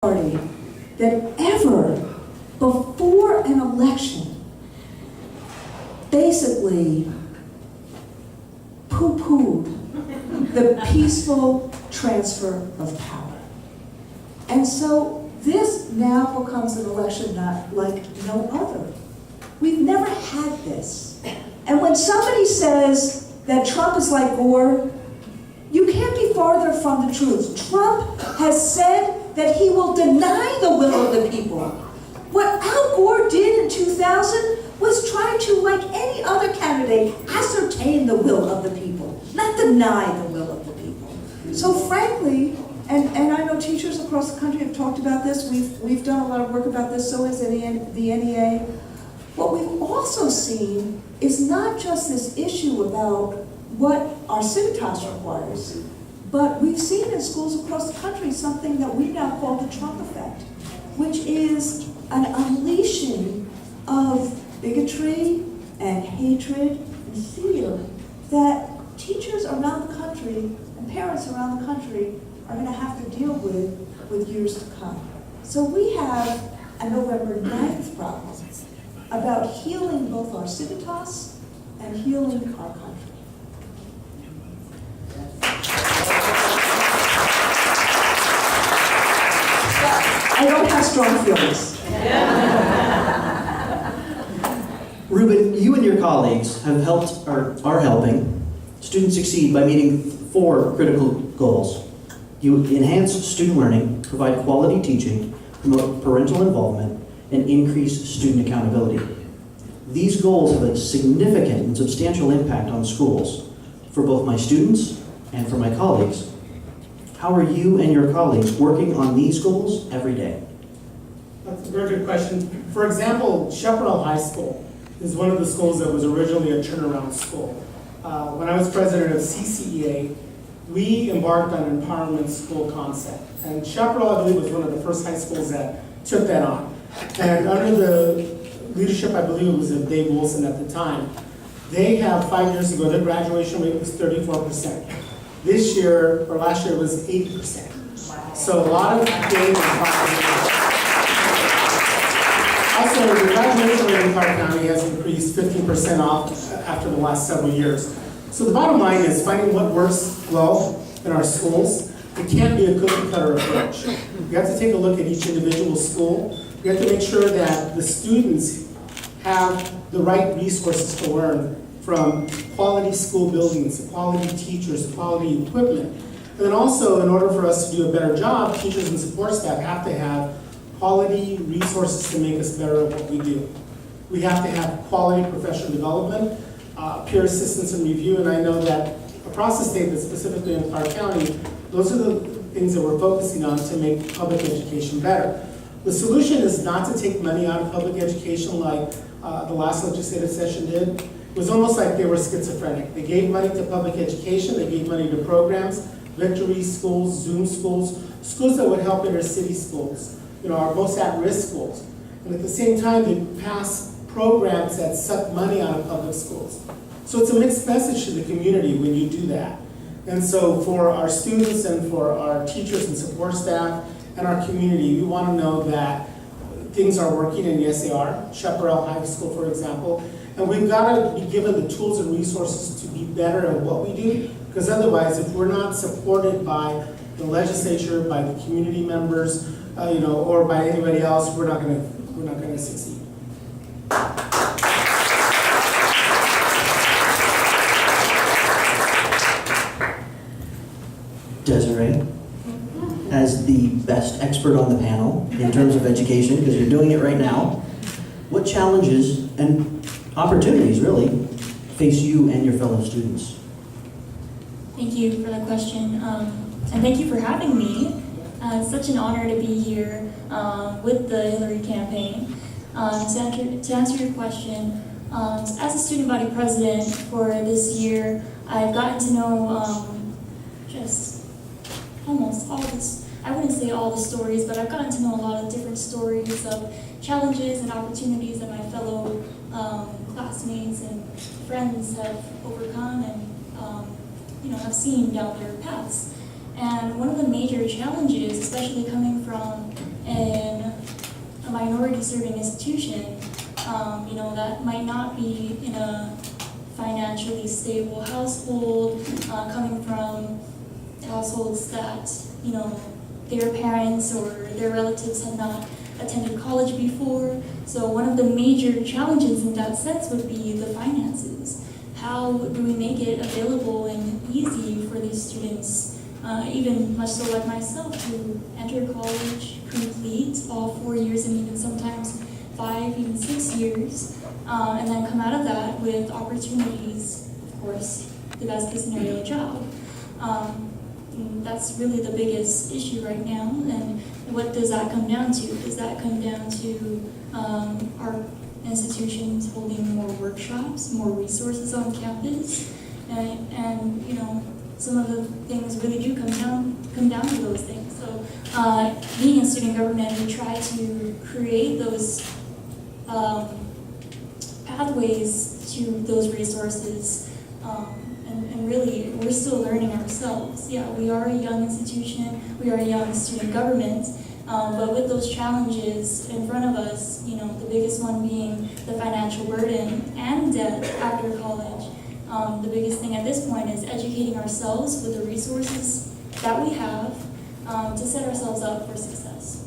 party that ever, before an election, basically poo-pooed the peaceful transfer of power. And so this now becomes an election not like no other. We've never had this. And when somebody says that Trump is like Gore, you can't be farther from the truth. Trump has said that he will deny the will of the people. What Al Gore did in 2000 was try to, like any other candidate, ascertain the will of the people, not deny the will of the people. So frankly, and I know teachers across the country have talked about this, we've done a lot of work about this, so has the NEA. What we've also seen is not just this issue about what our Civitas requires, but we've seen in schools across the country something that we now call the Trump effect, which is an unleashing of bigotry and hatred and fear that teachers around the country and parents around the country are going to have to deal with years to come. So we have a November 9th problem about healing both our Civitas and healing our country. I don't have strong feelings. Ruben, you and your colleagues have helped, or are helping, students succeed by meeting 4 critical goals. You enhance student learning, provide quality teaching, promote parental involvement, and increase student accountability. These goals have a significant and substantial impact on schools for both my students and for my colleagues. How are you and your colleagues working on these goals every day? That's a very good question. For example, Chaparral High School is one of the schools that was originally a turnaround school. When I was president of CCEA, we embarked on an empowerment school concept. And Chaparral, I believe, was one of the first high schools that took that on. And under the leadership, I believe it was of Dave Wilson at the time, they have 5 years ago, their graduation rate was 34%. This year, or last year, it was 80%. So a lot of gains. Also, the graduation rate in Clark County has increased 15% off after the last several years. So the bottom line is finding what works well in our schools. It can't be a cookie cutter approach. You have to take a look at each individual school. You have to make sure that the students have the right resources to learn, from quality school buildings, quality teachers, quality equipment. And then also, in order for us to do a better job, teachers and support staff have to have quality resources to make us better at what we do. We have to have quality professional development, peer assistance and review, and I know that across the state, but specifically in Clark County, those are the things that we're focusing on to make public education better. The solution is not to take money out of public education like the last legislative session did. It was almost like they were schizophrenic. They gave money to public education, they gave money to programs, Victory schools, Zoom schools, schools that would help inner city schools, our most at-risk schools. And at the same time, they pass programs that suck money out of public schools. So it's a mixed message to the community when you do that. And so for our students and for our teachers and support staff and our community, we want to know that things are working, and yes, they are. Chaparral High School, for example. And we've got to be given the tools and resources to be better at what we do, because otherwise, if we're not supported by the legislature, by the community members, or by anybody else, we're not going to succeed. Desiree, as the best expert on the panel in terms of education, because you're doing it right now, what challenges and opportunities really face you and your fellow students? Thank you for the question, and thank you for having me. It's such an honor to be here with the Hillary campaign. To answer your question, as a student body president for this year, I've gotten to know just almost all this. I wouldn't say all the stories, but I've gotten to know a lot of different stories of challenges and opportunities that my fellow classmates and friends have overcome and have seen down their paths. And one of the major challenges, especially coming from serving institution, that might not be in a financially stable household, coming from households that, their parents or their relatives have not attended college before. So one of the major challenges in that sense would be the finances. How do we make it available and easy for these students, even much so like myself, to enter college, complete all 4 years and even sometimes 5, even 6 years, and then come out of that with opportunities, of course, the best case scenario, a job. That's really the biggest issue right now. And what does that come down to? Does that come down to our institutions holding more workshops, more resources on campus? And some of the things really do come down to those things. So being in student government, we try to create those pathways to those resources. And really, we're still learning ourselves. Yeah, we are a young institution, we are a young student government, but with those challenges in front of us, the biggest one being the financial burden and debt after college, the biggest thing at this point is educating ourselves with the resources that we have to set ourselves up for success.